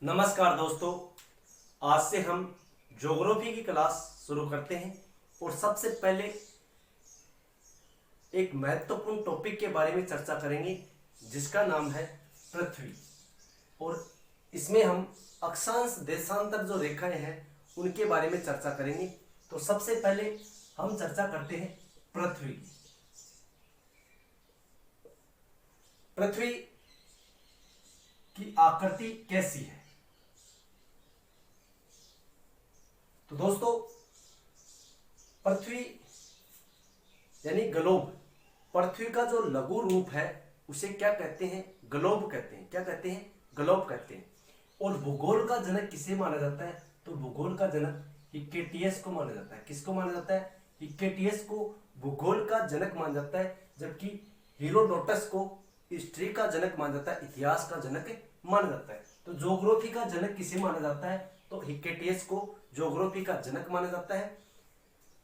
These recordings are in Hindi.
नमस्कार दोस्तों, आज से हम ज्योग्राफी की क्लास शुरू करते हैं और सबसे पहले एक महत्वपूर्ण टॉपिक के बारे में चर्चा करेंगे जिसका नाम है पृथ्वी। और इसमें हम अक्षांश देशांतर जो रेखाएं हैं उनके बारे में चर्चा करेंगे। तो सबसे पहले हम चर्चा करते हैं पृथ्वी की। पृथ्वी की आकृति कैसी है? तो दोस्तों, पृथ्वी यानी ग्लोब, पृथ्वी का जो लघु रूप है उसे क्या कहते हैं? ग्लोब कहते हैं। क्या कहते हैं? ग्लोब कहते हैं। और भूगोल का जनक किसे माना जाता है? तो भूगोल का जनक हिक्केटियस को माना जाता है। किसको माना जाता है? हिक्केटियस को भूगोल का जनक माना जाता है, जबकि हेरोडोटस को हिस्ट्री का जनक माना जाता है, इतिहास का जनक माना जाता है। तो ज्योग्राफी का जनक किसे माना जाता है? तो हिक्केटियस को ज्योग्राफी का जनक माना जाता है।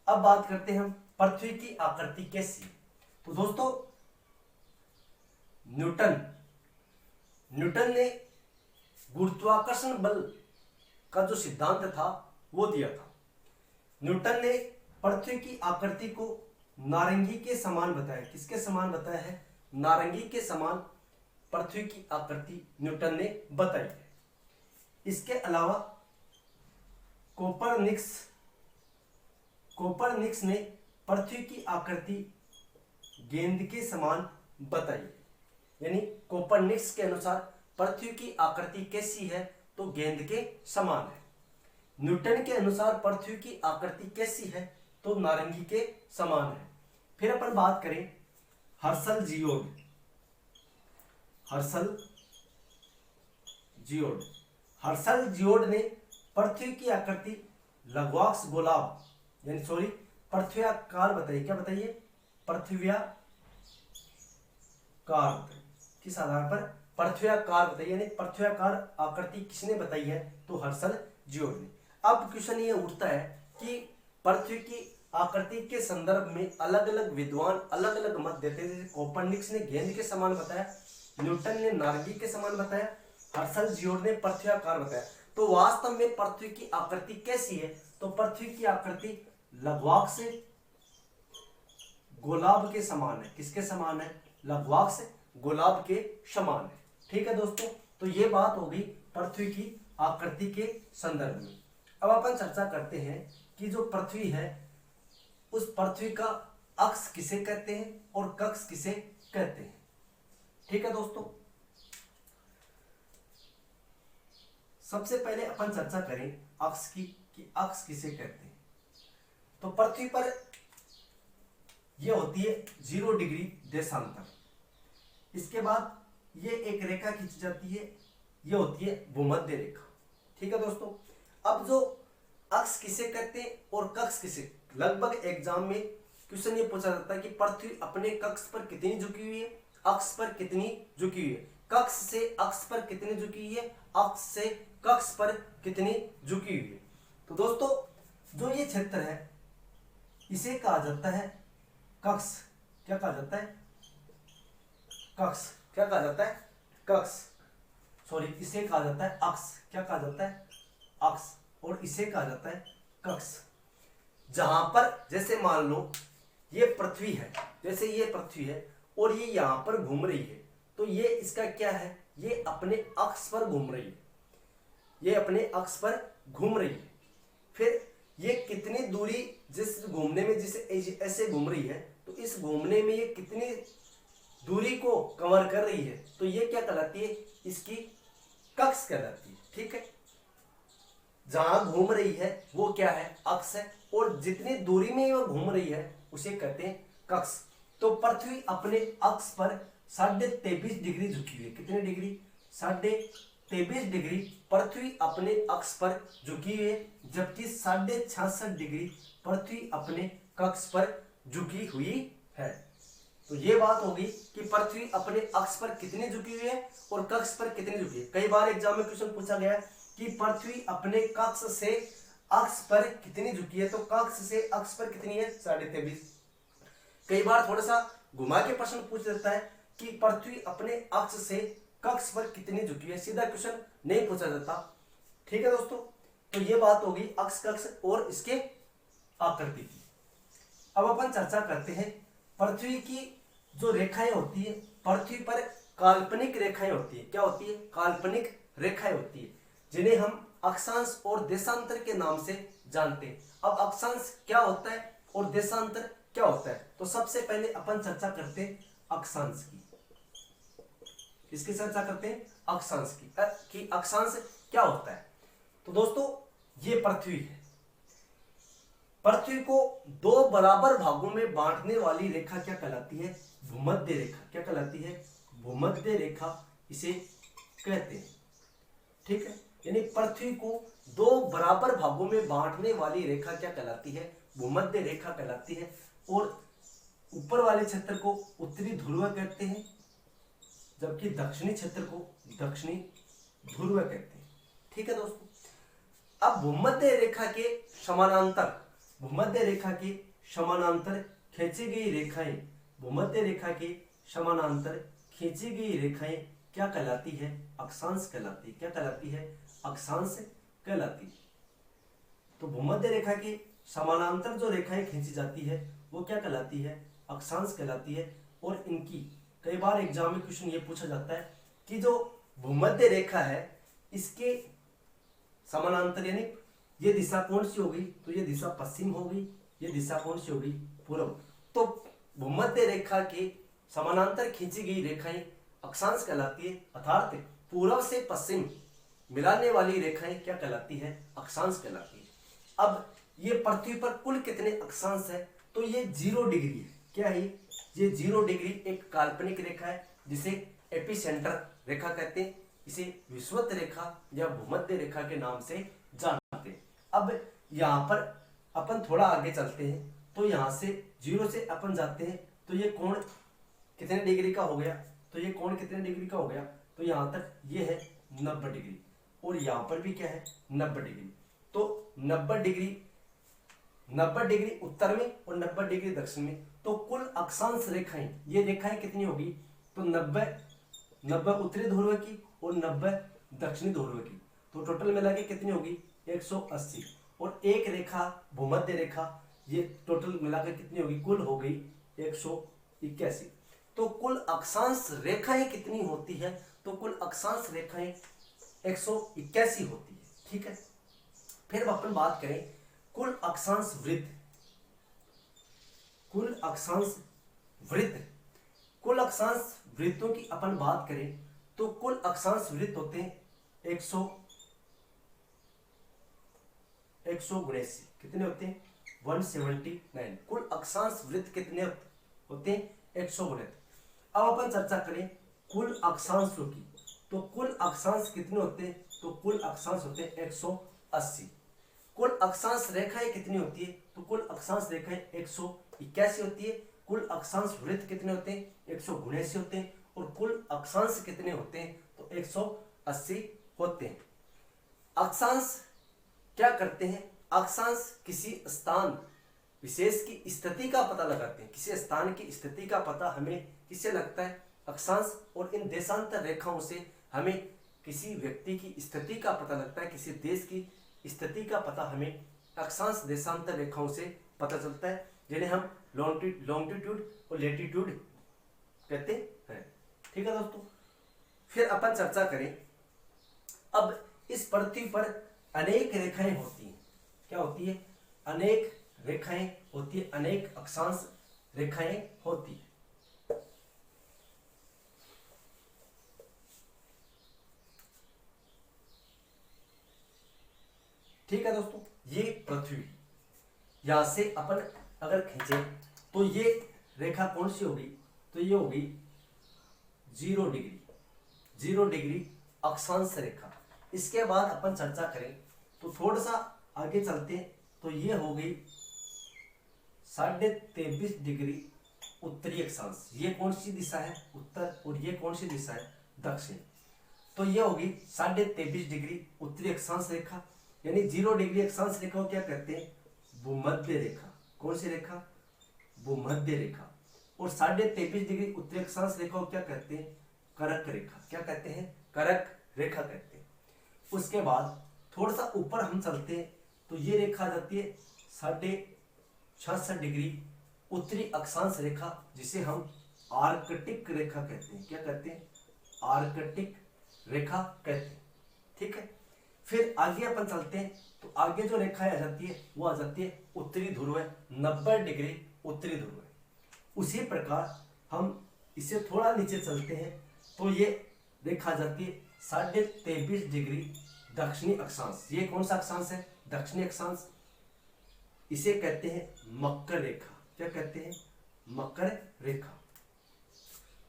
अब बात करते हैं हम पृथ्वी की आकृति कैसी है। तो दोस्तों, न्यूटन ने गुरुत्वाकर्षण बल का जो सिद्धांत था वो दिया था। न्यूटन ने पृथ्वी की आकृति को नारंगी के समान बताया। किसके समान बताया है? नारंगी के समान पृथ्वी की आकृति न्यूटन ने बताई है। इसके अलावा कोपरनिक्स ने पृथ्वी की आकृति गेंद के समान बताई है। यानी कोपरनिक्स के अनुसार पृथ्वी की आकृति कैसी है? तो गेंद के समान है। न्यूटन के अनुसार पृथ्वी की आकृति कैसी है? तो नारंगी के समान है। फिर अपन बात करें हर्शल जियोड ने पृथ्वी की आकृति लघ्वाक्ष गोलाभ यानी पृथ्व्याकार बताइए। क्या बताइए? पृथ्व्याकार। किस आधार पर? पृथ्व्याकार बताइए। यानी पृथ्व्याकार आकृति किसने बताई है? तो हर्शल जियोड ने। अब क्वेश्चन ये उठता है कि पृथ्वी की आकृति के संदर्भ में अलग अलग विद्वान अलग अलग मत देते हैं। जैसे कोपरनिक्स ने गेंद के समान बताया, न्यूटन ने नारंगी के समान बताया, हर्शल जियोड ने पृथ्व्याकार बताया। तो वास्तव में पृथ्वी की आकृति कैसी है? तो पृथ्वी की आकृति लघ्वाक्ष गोलाभ के समान है। किसके समान है? लघ्वाक्ष गोलाभ के समान है। ठीक है दोस्तों, तो ये बात होगी पृथ्वी की आकृति के संदर्भ में। अब अपन चर्चा करते हैं कि जो पृथ्वी है उस पृथ्वी का अक्ष किसे कहते हैं और कक्ष किसे कहते हैं। ठीक है दोस्तों, सबसे पहले अपन चर्चा करें अक्ष की कि अक्ष किसे कहते हैं। तो पृथ्वी पर यह होती है 0 डिग्री देशांतर। इसके बाद ये एक रेखा खींची जाती है, यह होती है भूमध्य रेखा। ठीक है दोस्तों, अब जो अक्ष किसे कहते हैं और कक्ष किसे, लगभग एग्जाम में क्वेश्चन ये पूछा जाता है कि पृथ्वी अपने कक्ष पर कितनी झुकी हुई है, अक्ष पर कितनी झुकी हुई है, कक्ष से अक्ष पर कितनी झुकी हुई है, अक्ष से कक्ष पर कितनी झुकी हुई है। तो दोस्तों, जो ये क्षेत्र है इसे कहा जाता है कक्ष। क्या कहा जाता है? कक्ष। क्या कहा जाता है? कक्ष। इसे कहा जाता है अक्ष। क्या कहा जाता है? अक्ष। और इसे कहा जाता है कक्ष। जहां पर जैसे मान लो ये पृथ्वी है, जैसे ये पृथ्वी है और ये यहां पर घूम रही है, तो ये इसका क्या है? ये अपने अक्ष पर घूम रही है। ये अपने अक्ष पर घूम रही है। फिर ये कितनी दूरी जिस घूमने में, जिसे ऐसे घूम रही है, तो इस घूमने में ये कितनी दूरी को कवर कर रही है, तो ये क्या कहलाती है? इसकी कक्ष कहलाती है। ठीक है, जहां घूम रही है वो क्या है? अक्ष है। और जितनी दूरी में वो घूम रही है उसे कहते हैं कक्ष। तो पृथ्वी अपने अक्ष पर 23.5 डिग्री झुकी हुई है। कितने डिग्री? 23.5 डिग्री पृथ्वी अपने अक्ष पर झुकी हुई है, जबकि 66.5 डिग्री पृथ्वी अपने कक्ष पर झुकी हुई है। तो ये बात होगी कि पृथ्वी अपने अक्ष पर कितनी झुकी हुई है और कक्ष पर कितनी झुकी है। कई बार एग्जाम में क्वेश्चन पूछा गया है कि पृथ्वी अपने कक्ष से अक्ष पर कितनी झुकी है, तो कक्ष से अक्ष पर कितनी है? 23.5। कई बार थोड़ा सा घुमा के प्रश्न पूछ देता है कि पृथ्वी अपने अक्ष से कक्ष पर कितनी झुकी है, सीधा क्वेश्चन नहीं पूछा जाता। ठीक है दोस्तों, तो ये बात होगी अक्ष कक्ष और इसके आकृति की। अब अपन चर्चा करते हैं पृथ्वी की जो रेखाएं होती है, पृथ्वी पर काल्पनिक रेखाएं होती है। क्या होती है? काल्पनिक रेखाएं होती है, जिन्हें हम अक्षांश और देशांतर के नाम से जानते हैं। अब अक्षांश क्या होता है और देशांतर क्या होता है, तो सबसे पहले अपन चर्चा करते हैं अक्षांश की। किसकी चर्चा करते हैं? अक्षांश की। कि अक्षांश क्या होता है। तो दोस्तों ये पृथ्वी है, पृथ्वी को दो बराबर भागों में बांटने वाली रेखा क्या कहलाती है? भूमध्य रेखा। क्या कहलाती है? भूमध्य रेखा इसे कहते हैं। ठीक है, यानी पृथ्वी को दो बराबर भागों में बांटने वाली रेखा क्या कहलाती है? भूमध्य रेखा कहलाती है। और ऊपर वाले क्षेत्र को उत्तरी ध्रुव कहते हैं, जबकि दक्षिणी क्षेत्र को दक्षिणी ध्रुव कहते हैं। ठीक है दोस्तों, अब भूमध्य रेखा के समानांतर, भूमध्य रेखा के समानांतर खींची गई रेखाएं, भूमध्य रेखा के समानांतर खींची गई रेखाएं क्या कहलाती है? अक्षांश कहलाती है। क्या कहलाती है? अक्षांश कहलाती है। तो भूमध्य रेखा के समानांतर जो रेखाएं खींची जाती है वो क्या कहलाती है? अक्षांश कहलाती है। और इनकी कई बार एग्जाम में क्वेश्चन ये पूछा जाता है कि जो भूमध्य रेखा है इसके समानांतर, यानी ये दिशा कौन सी होगी? तो ये दिशा पश्चिम होगी, ये दिशा कौन सी होगी? पूर्व। तो भूमध्य रेखा के समानांतर खींची गई रेखाएं अक्षांश कहलाती है, अर्थात पूर्व से पश्चिम मिलाने वाली रेखाएं क्या कहलाती है? अक्षांश कहलाती है। अब ये पृथ्वी पर कुल कितने अक्षांश है? तो ये 0 डिग्री है। क्या है ये? 0 डिग्री एक काल्पनिक रेखा है जिसे एपिसेंटर रेखा कहते हैं। इसे विषुवत रेखा या भूमध्य रेखा के नाम से जानते हैं। अब यहाँ पर अपन थोड़ा आगे चलते हैं, तो यहाँ से 0 से अपन जाते हैं, तो ये कोण कितने डिग्री का हो गया? तो ये कोण कितने डिग्री का हो गया? तो यहाँ तक ये है 90 डिग्री, और यहाँ पर भी क्या है? 90 डिग्री। तो 90 डिग्री उत्तर में और 90 डिग्री दक्षिण में। तो कुल अक्षांश रेखाएं, ये रेखाएं कितनी होगी? तो 90 उत्तरी ध्रुव की और 90 दक्षिणी ध्रुव की। तो टोटल मिला के कितनी होगी? 180। और एक रेखा भूमध्य रेखा, ये टोटल मिलाकर कितनी होगी? कुल हो गई 181। तो कुल अक्षांश रेखाएं कितनी होती है? तो कुल अक्षांश रेखाएं 181 होती है। ठीक है, फिर अपन बात करें कुल अक्षांश वृत्त। कुल अक्षांश वृत्त, कुल अक्षांश वृत्तों की अपन बात करें तो कुल अक्षांश वृत्त होते हैं 179। कितने होते हैं? 179। कुल अक्षांश वृत्त कितने होते हैं? 179। अब अपन चर्चा करें कुल अक्षांशों की, तो कुल अक्षांश कितने होते हैं? तो कुल अक्षांश होते हैं 180। कुल अक्षांश रेखाएं कितनी होती है? तो कुल अक्षांश रेखाएं 181 होती है। कुल अक्षांश वृत्त कितने होते हैं? 179 होते हैं। और कुल अक्षांश कितने होते हैं? तो 180 होते हैं। अक्षांश क्या करते हैं? अक्षांश किसी स्थान विशेष की स्थिति का पता लगाते हैं। किसी स्थान की स्थिति का पता हमें किससे लगता है? अक्षांश। और इन देशांतर रेखाओं से हमें किसी व्यक्ति की स्थिति का पता लगता है, किसी देश की स्थिति का पता हमें अक्षांश देशांतर रेखाओं से पता चलता है, जिन्हें हम लॉन्गिट्यूड और लैटिट्यूड कहते हैं। ठीक है दोस्तों, फिर अपन चर्चा करें, अब इस पृथ्वी पर अनेक रेखाएं होती हैं। क्या होती है? अनेक रेखाएं होती है, अनेक अक्षांश रेखाएं होती है। ठीक है दोस्तों, ये पृथ्वी, यहां से अपन अगर खींचे तो ये रेखा कौन सी होगी? तो ये होगी 0 डिग्री, 0 डिग्री अक्षांश रेखा। इसके बाद अपन चर्चा करें तो थोड़ा सा आगे चलते हैं, तो ये हो गई 23.5 डिग्री उत्तरी अक्षांश। ये कौन सी दिशा है? उत्तर। और ये कौन सी दिशा है? दक्षिण। तो ये होगी 23.5 डिग्री उत्तरी अक्षांश रेखा, यानी 0 डिग्री अक्षांश रेखा को क्या कहते हैं? भूमध्य रेखा। कौन सी रेखा? भूमध्य रेखा। और 23.5 डिग्री उत्तरी अक्षांश रेखा को क्या कहते हैं? करक रेखा। क्या कहते हैं? करक रेखा कहते हैं। उसके बाद थोड़ा सा ऊपर हम चलते हैं तो ये रेखा आ जाती है 66.5 डिग्री उत्तरी अक्षांश रेखा, जिसे हम आर्कटिक रेखा कहते हैं। क्या कहते हैं? आर्कटिक रेखा कहते हैं। ठीक है, फिर आगे अपन चलते हैं तो आगे जो रेखा आ जाती है वो आ जाती है उत्तरी ध्रुव, 90 डिग्री उत्तरी ध्रुव। उसी प्रकार हम इसे थोड़ा नीचे चलते हैं तो ये रेखा आ जाती है 23.5 डिग्री दक्षिणी अक्षांश। ये कौन सा अक्षांश है? दक्षिणी अक्षांश। इसे कहते हैं मकर रेखा। क्या कहते हैं? मकर रेखा।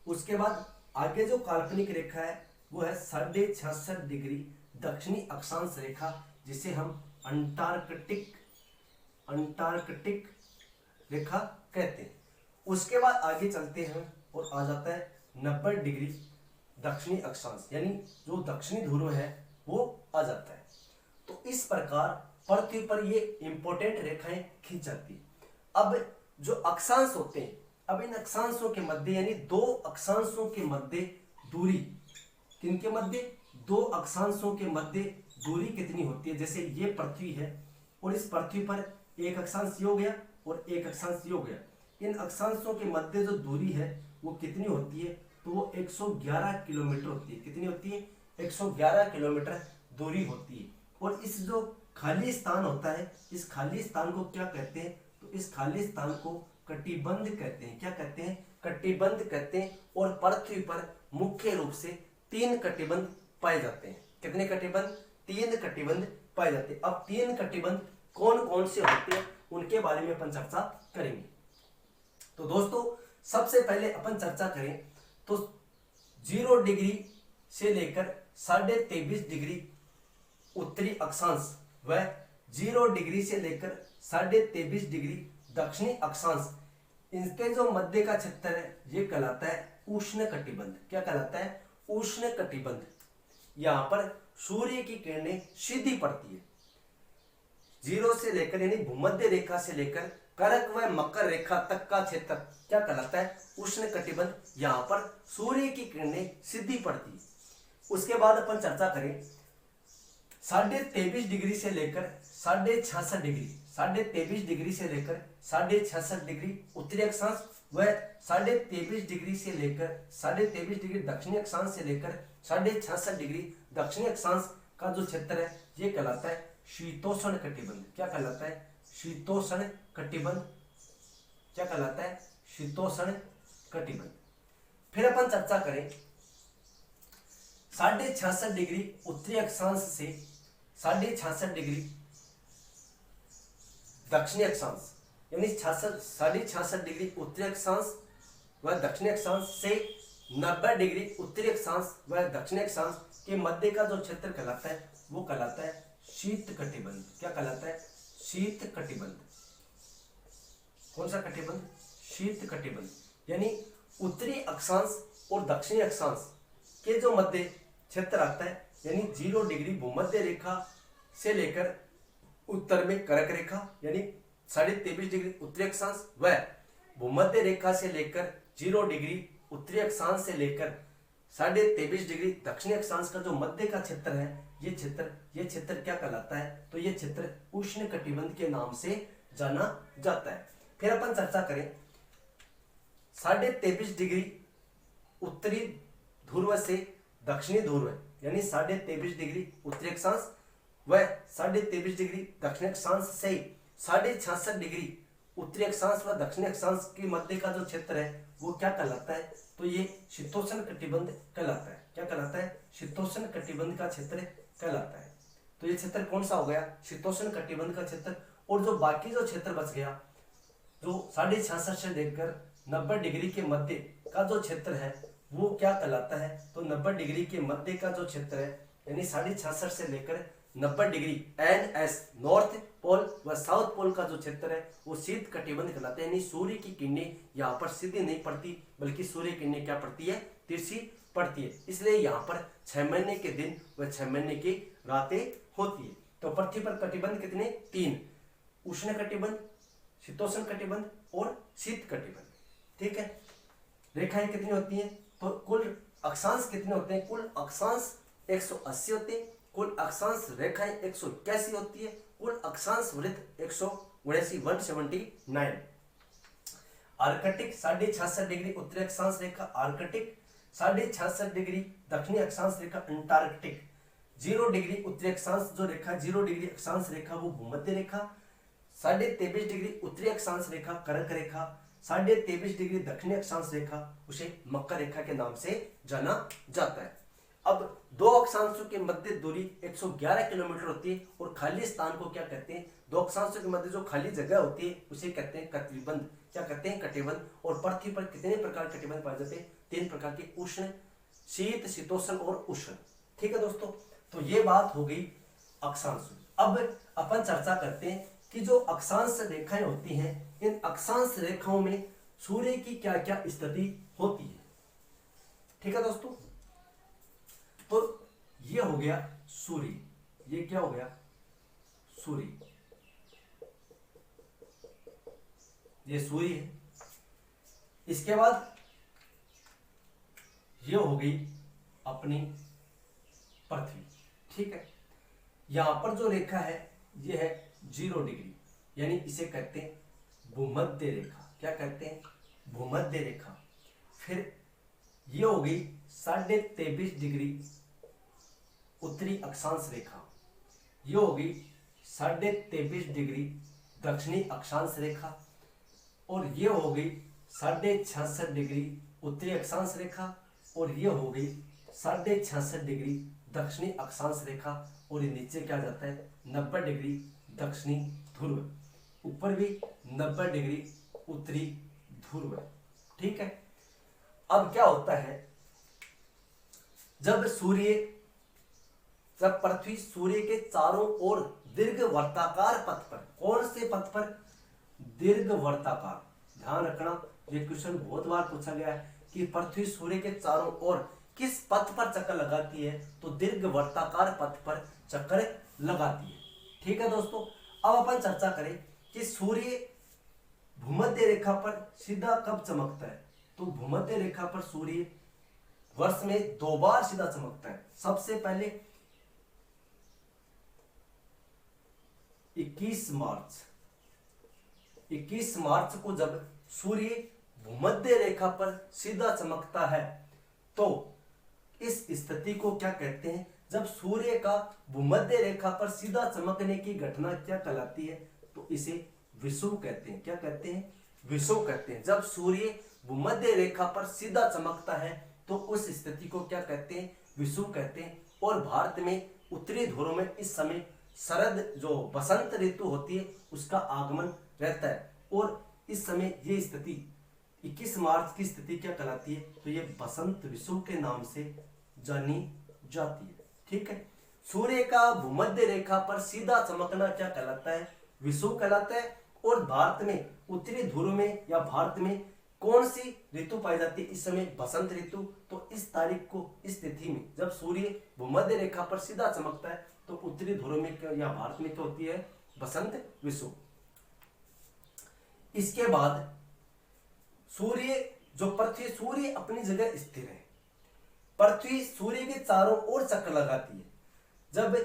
उसके बाद आगे जो काल्पनिक रेखा है वो है 66.5 डिग्री दक्षिणी अक्षांश रेखा, जिसे हम अंटार्कटिक रेखा कहते हैं। उसके बाद आगे चलते हैं और आ जाता है 90 डिग्री दक्षिणी अक्षांश, यानी जो दक्षिणी ध्रुव है वो आ जाता है। तो इस प्रकार पृथ्वी पर ये इंपॉर्टेंट रेखाएं खींच जाती है। अब जो अक्षांश होते हैं, अब इन अक्षांशों के मध्य यानी दो अक्षांशों के मध्य दूरी, किनके मध्य? दो अक्षांशों के मध्य दूरी कितनी होती है? जैसे ये पृथ्वी है और इस पृथ्वी पर एक अक्षांश ये हो गया और एक अक्षांश ये हो गया। इन अक्षांशों के मध्य जो दूरी है वो कितनी होती है? तो वो 111 किलोमीटर होती है। कितनी होती है? 111 किलोमीटर दूरी होती है। और इस जो खाली स्थान होता है, इस खाली स्थान को क्या कहते हैं? तो इस खाली स्थान को कटिबंध कहते हैं। क्या कहते हैं? कटिबंध कहते हैं। और पृथ्वी पर मुख्य रूप से 3 कटिबंध पाए जाते हैं। कितने कटिबंध? 3 कटिबंध पाए जाते हैं। अब 3 कटिबंध कौन कौन से होते हैं उनके बारे में अपन चर्चा करेंगे। तो दोस्तों सबसे पहले अपन चर्चा करें तो 0 डिग्री से लेकर 23.5 डिग्री उत्तरी अक्षांश व 0 डिग्री से लेकर 23.5 डिग्री दक्षिणी अक्षांश, इनके जो मध्य का क्षेत्र है ये कहलाता है उष्ण कटिबंध। क्या कहलाता है? उष्ण कटिबंध। यहां पर सूर्य की किरणें सीधी पड़ती है। 0 से लेकर यानी भूमध्य रेखा से लेकर करक व मकर रेखा तक का क्षेत्र क्या कहलाता है? उष्ण कटिबंध। यहां पर सूर्य की किरणें सीधी पड़ती है। उसके बाद अपन चर्चा करें 23.5 डिग्री से लेकर 66.5 डिग्री, 23.5 डिग्री से लेकर 66.5 डिग्री उत्तरी अक्षांश व 23.5 डिग्री से लेकर 23.5 डिग्री दक्षिणी अक्षांश से लेकर 66.5 डिग्री दक्षिणी अक्षांश का जो क्षेत्र है ये कहलाता है शीतोष्ण कटिबंध। क्या कहलाता है? शीतोष्ण कटिबंध। क्या कहलाता है? शीतोष्ण कटिबंध। फिर अपन चर्चा करें 66.5 डिग्री उत्तरी अक्षांश से 66.5 डिग्री दक्षिणी अक्षांश, यानी 66.5 डिग्री उत्तरी अक्षांश व दक्षिणी अक्षांश से 90 डिग्री उत्तरी अक्षांश व दक्षिणी अक्षांश के मध्य का जो क्षेत्र कहलाता है वो कहलाता है शीत कटिबंध। क्या कहलाता है? शीत कटिबंध। कौन सा कटिबंध? शीत कटिबंध। यानी उत्तरी अक्षांश और दक्षिणी अक्षांश के जो मध्य क्षेत्र आता है, यानी 0 डिग्री भूमध्य रेखा से लेकर उत्तर में करक रेखा यानी 23.5 डिग्री उत्तरी अक्षांश व भूमध्य रेखा से लेकर 0 डिग्री उत्तरी अक्षांश से लेकर 23.5 डिग्री दक्षिणी अक्षांश का जो मध्य का क्षेत्र है ये क्षेत्र क्या कहलाता है? तो ये क्षेत्र उष्ण कटिबंध के नाम से जाना जाता है। फिर अपन चर्चा करें 23.5 डिग्री उत्तरी ध्रुव से दक्षिणी ध्रुव यानी 23.5 डिग्री उत्तरी अक्षांश व 23.5 डिग्री दक्षिणी अक्षांश से 66.5 डिग्री उत्तरी अक्षांश व दक्षिणी अक्षांश के मध्य का जो क्षेत्र है वो क्या कहलाता है? तो ये शीतोष्ण कटिबंध कहलाता है। क्या कहलाता है? शीतोष्ण कटिबंध का क्षेत्र कहलाता है। तो ये क्षेत्र कौन सा हो गया? शीतोष्ण कटिबंध का क्षेत्र। और जो बाकी जो क्षेत्र बच गया जो 66.5 से लेकर 90 डिग्री के मध्य का जो क्षेत्र है वो क्या कहलाता है? तो 90 डिग्री के मध्य का जो क्षेत्र है यानी 66.5 से लेकर 90 डिग्री NS नॉर्थ पोल व साउथ पोल का जो क्षेत्र है वो शीत कटिबंध कहलाता है। यानी सूर्य की किरणें यहाँ पर सीधी नहीं पड़ती बल्कि सूर्य की किरणें क्या पड़ती है? तिरछी पड़ती है। इसलिए यहाँ पर 6 महीने के दिन व 6 महीने की रातें होती है। तो पृथ्वी पर कटिबंध कितने? 3, उष्ण कटिबंध, शीतोष्ण कटिबंध और शीत कटिबंध। ठीक है, रेखाएं कितनी होती हैं? तो कुल अक्षांश कितने होते हैं? कुल अक्षांश 180 होते हैं, कुल अक्षांश रेखाएं 181 होती है, कुल अक्षांश वृत्त 179। आर्कटिक 66.5 डिग्री उत्तरी अक्षांश रेखा आर्कटिक, 66.5 डिग्री दक्षिणी अक्षांश रेखा अंटार्कटिक, 0 डिग्री उत्तरी अक्षांश जो रेखा 0 डिग्री अक्षांश रेखा वो भूमध्य रेखा, 23.5 डिग्री उत्तरी अक्षांश रेखा कर्क रेखा, 23.5 डिग्री दक्षिणी अक्षांश रेखा उसे मकर रेखा के नाम से जाना जाता है। अब दो अक्षांशों के मध्य दूरी 111 किलोमीटर होती है और खाली स्थान को क्या कहते हैं? दो अक्षांशों के मध्य जो खाली जगह होती है उसे कहते हैं कटिबंध। क्या कहते हैं? कटिबंध। और पृथ्वी पर कितने प्रकार के कटिबंध पाए जाते हैं? 3 प्रकार के, उष्ण, शीत, शीतोष्ण और उष्ण। ठीक है दोस्तों, तो ये बात हो गई अक्षांश। अब अपन चर्चा करते हैं कि जो अक्षांश रेखाएं होती हैं, इन अक्षांश रेखाओं में सूर्य की क्या क्या स्थिति होती है। ठीक है दोस्तों, तो ये हो गया सूर्य, ये क्या हो गया? सूर्य, ये सूर्य है। इसके बाद ये हो गई अपनी पृथ्वी। ठीक है, यहां पर जो रेखा है ये है 0 डिग्री, यानी इसे कहते हैं भूमध्य रेखा। क्या कहते हैं? भूमध्य रेखा। फिर ये हो गई 23.5 डिग्री उत्तरी अक्षांश रेखा, ये हो गई 23.5 डिग्री दक्षिणी अक्षांश रेखा, और ये हो गई 66.5 डिग्री उत्तरी अक्षांश रेखा, और ये हो गई 66.5 डिग्री दक्षिणी अक्षांश रेखा, और ये नीचे क्या जाता है? 90 डिग्री दक्षिणी ध्रुव, ऊपर भी 90 डिग्री उत्तरी ध्रुव। ठीक है, अब क्या होता है? जब पृथ्वी सूर्य के चारों ओर दीर्घ वर्ताकार पथ पर, कौन से पथ पर? दीर्घ वर्ताकार। ध्यान रखना, ये क्वेश्चन बहुत बार पूछा गया है कि पृथ्वी सूर्य के चारों ओर किस पथ पर चक्कर लगाती है? तो दीर्घ वर्ताकार पथ पर चक्कर लगाती है। ठीक है दोस्तों, अब अपन चर्चा करें कि सूर्य भूमध्य रेखा पर सीधा कब चमकता है? तो भूमध्य रेखा पर सूर्य वर्ष में 2 बार सीधा चमकता है। सबसे पहले 21 मार्च को जब सूर्य भूमध्य रेखा पर सीधा चमकता है तो इस स्थिति को क्या कहते हैं? जब सूर्य का भूमध्य रेखा पर सीधा चमकने की घटना क्या कहलाती है? तो इसे विषुव कहते हैं। क्या कहते हैं? विषुव कहते हैं। जब सूर्य भूमध्य रेखा पर सीधा चमकता है तो उस स्थिति को क्या कहते हैं? विषुव कहते हैं। और भारत में उत्तरी ध्रुव में इस समय शरद जो बसंत ऋतु होती है उसका आगमन रहता है, और इस समय ये स्थिति 21 मार्च की स्थिति क्या कहलाती है? तो ये बसंत विषुव के नाम से जानी जाती है। ठीक है, सूर्य का भूमध्य रेखा पर सीधा चमकना क्या कहलाता है? विषुव कहलाता है। और भारत में उत्तरी ध्रुव में या भारत में कौन सी ऋतु पाई जाती है इस समय? बसंत ऋतु। तो इस तारीख को, इस तिथि में जब सूर्य भूमध्य रेखा पर सीधा चमकता है तो उत्तरी ध्रुव में या भारत में क्या होती है? बसंत विषुव। इसके बाद सूर्य अपनी जगह स्थिर है, पृथ्वी सूर्य के चारों ओर चक्कर लगाती है। जब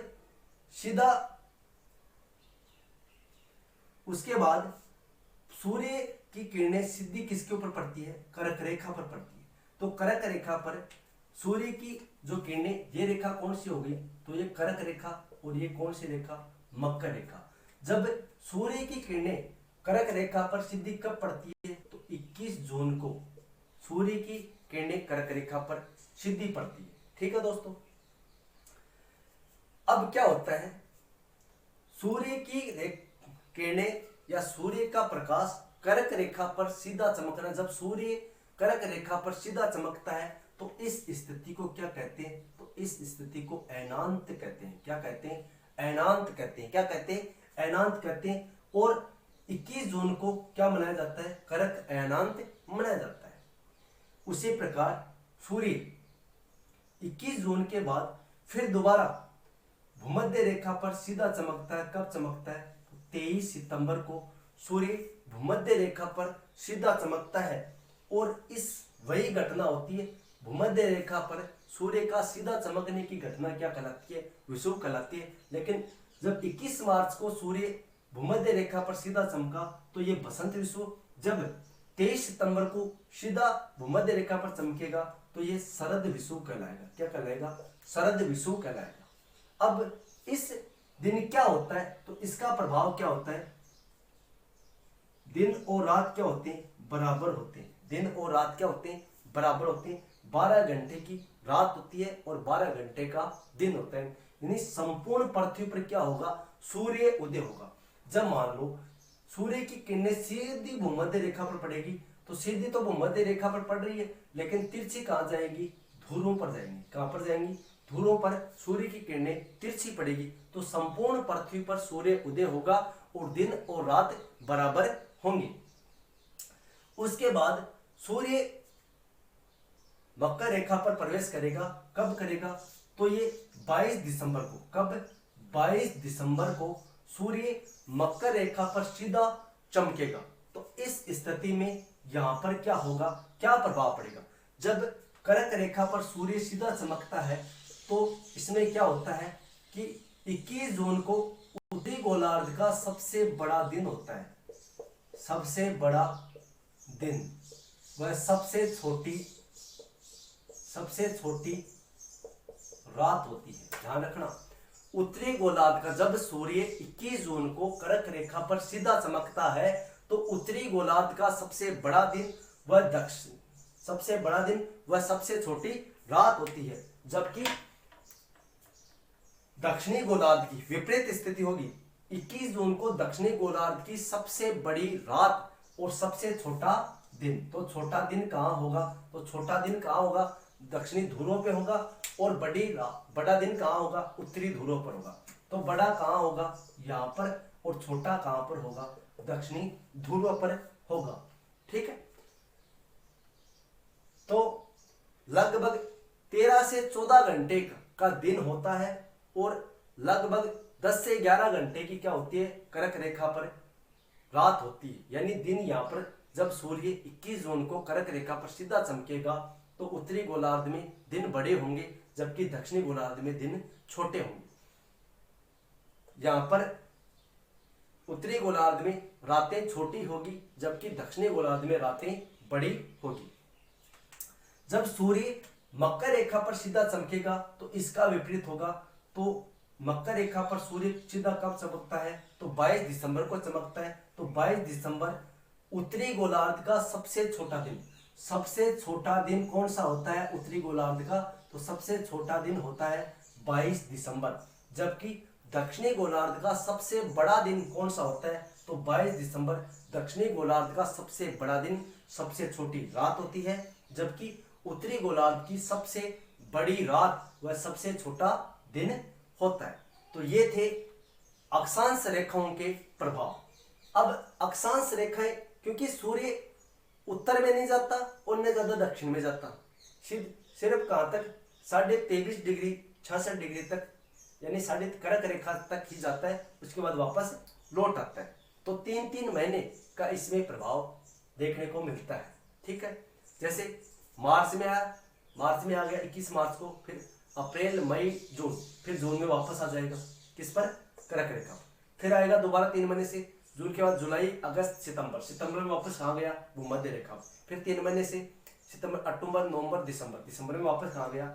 सीधा, उसके बाद सूर्य की किरणें सीधी किसके ऊपर पड़ती है? कर्क रेखा पर पड़ती है। तो कर्क रेखा पर सूर्य की जो किरणें, ये रेखा कौन सी होगी? तो ये कर्क रेखा, और ये कौन सी रेखा? मकर रेखा। जब सूर्य की किरणें कर्क रेखा पर सीधी कब पड़ती है? तो 21 जून को सूर्य की किरणें कर्क रेखा पर सीधी पड़ती है। ठीक है दोस्तों, अब क्या होता है? सूर्य की किरणें या सूर्य का प्रकाश कर्क रेखा पर सीधा चमकना, जब सूर्य कर्क रेखा पर सीधा चमकता है तो इस स्थिति को क्या कहते हैं? तो इस स्थिति को ऐनांत कहते हैं। क्या कहते हैं? ऐनांत कहते हैं। क्या कहते हैं? ऐनांत कहते हैं। और 21 जून को क्या मनाया जाता है? कर्क ऐनांत मनाया जाता है। उसी प्रकार सूर्य 21 जून के बाद फिर दोबारा भूमध्य रेखा पर सीधा चमकता है। कब चमकता है? तो 23 सितंबर को सूर्य भूमध्य रेखा पर सीधा चमकता है, और इस वही घटना होती है भूमध्य रेखा पर सूर्य का सीधा चमकने की घटना क्या कहलाती है? विषुव कहलाती है। लेकिन जब 21 मार्च को सूर्य भूमध्य रेखा पर सीधा चमका तो ये बसंत विषुव, जब 23 सितंबर को सीधा भूमध्य रेखा पर चमकेगा तो ये शरद विषुव कहलाएगा। क्या कहलाएगा? शरद विषुव कहलाएगा। अब इस दिन क्या होता है तो इसका प्रभाव क्या होता है? दिन और रात क्या होते हैं? बराबर होते हैं। दिन और रात क्या होते हैं? बराबर होते हैं। 12 घंटे की रात होती है और 12 घंटे का दिन होता है। यानी संपूर्ण पृथ्वी पर क्या होगा? सूर्य उदय होगा। जब मान लो सूर्य की किरणें सीधी भूमध्य रेखा पर पड़ेगी तो सीधी तो भूमध्य रेखा पर पड़ रही है, लेकिन तिरछी कहां जाएगी? ध्रुवों पर जाएंगी। कहां पर जाएंगी? ध्रुवों पर सूर्य की किरणें तिरछी पड़ेगी तो संपूर्ण पृथ्वी पर सूर्य उदय होगा और दिन और रात बराबर होंगे। उसके बाद सूर्य मकर रेखा पर प्रवेश करेगा। कब करेगा? तो ये 22 दिसंबर को। कब? 22 दिसंबर को सूर्य मकर रेखा पर सीधा चमकेगा। तो इस स्थिति में यहां पर क्या होगा? क्या प्रभाव पड़ेगा? जब कर्क रेखा पर सूर्य सीधा चमकता है तो इसमें क्या होता है कि 21 जून को उत्तरी गोलार्ध का सबसे बड़ा दिन होता है। सबसे बड़ा दिन वह सबसे छोटी रात होती है। ध्यान रखना, उत्तरी गोलार्ध का जब सूर्य 21 जून को कर्क रेखा पर सीधा चमकता है तो उत्तरी गोलार्ध का सबसे बड़ा दिन वह सबसे छोटी रात होती है, जबकि दक्षिणी गोलार्ध की विपरीत स्थिति होगी। 21 जून को दक्षिणी गोलार्ध की सबसे बड़ी रात और सबसे छोटा दिन। तो छोटा दिन कहां होगा? तो छोटा दिन कहां होगा? दक्षिणी ध्रुवों पे होगा और बड़ा दिन कहां होगा? उत्तरी ध्रुवों पर होगा। तो बड़ा कहां होगा? यहां पर, और छोटा कहां पर होगा? दक्षिणी ध्रुव पर होगा। ठीक है, तो लगभग 13 से 14 घंटे का दिन होता है और लगभग 10 से 11 घंटे की क्या होती है? कर्क रेखा पर रात होती है। यानी दिन यहां पर जब सूर्य 21 जून को कर्क रेखा पर सीधा चमकेगा तो उत्तरी गोलार्ध में दिन बड़े होंगे जबकि दक्षिणी गोलार्ध में दिन छोटे होंगे। यहां पर उत्तरी गोलार्ध में रातें छोटी होगी जबकि दक्षिणी गोलार्ध में रातें बड़ी होगी। जब सूर्य मकर रेखा पर सीधा चमकेगा तो इसका विपरीत होगा। तो मकर रेखा पर सूर्य सीधा कब चमकता है? तो 22 दिसंबर को चमकता है। तो 22 दिसंबर उत्तरी गोलार्ध का सबसे छोटा दिन। सबसे छोटा दिन कौन सा होता है उत्तरी गोलार्ध का? तो सबसे छोटा दिन होता है 22 दिसंबर। जबकि दक्षिणी गोलार्ध का सबसे बड़ा दिन कौन सा होता है? तो 22 दिसंबर दक्षिणी गोलार्ध का सबसे बड़ा दिन, सबसे छोटी रात होती है, जबकि उत्तरी गोलार्ध की सबसे बड़ी रात वह सबसे छोटा दिन होता है। तो ये थे अक्षांश रेखाओं के प्रभाव। अब अक्षांश रेखाएं, क्योंकि सूर्य उत्तर में नहीं जाता और न ज्यादा दक्षिण में जाता, सिर्फ कहां तक? 23.5 डिग्री 66 डिग्री तक, यानी कर्क रेखा तक ही जाता है। उसके बाद वापस लौट आता है। तो 3-3 महीने का इसमें प्रभाव देखने को मिलता है। ठीक है, जैसे मार्च में आ गया 21 मार्च को, फिर अप्रैल मई जून, फिर जून में वापस आ जाएगा। किस पर? कर्क रेखा। फिर आएगा दोबारा 3 महीने से, जून के बाद जुलाई अगस्त सितंबर में वापस कहाँ गया? भूमध्य रेखा। फिर 3 महीने से सितंबर अक्टूबर नवंबर दिसंबर में वापस कहाँ गया?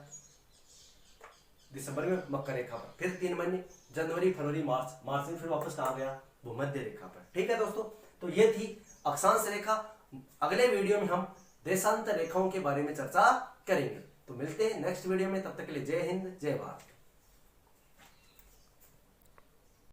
दिसंबर में मकर रेखा पर। फिर 3 महीने जनवरी फरवरी मार्च में फिर वापस कहाँ गया? भूमध्य रेखा पर। ठीक है दोस्तों, तो ये थी अक्षांश रेखा। अगले वीडियो में हम देशांतर रेखाओं के बारे में चर्चा करेंगे। तो मिलते हैं नेक्स्ट वीडियो में, तब तक के लिए जय हिंद जय भारत।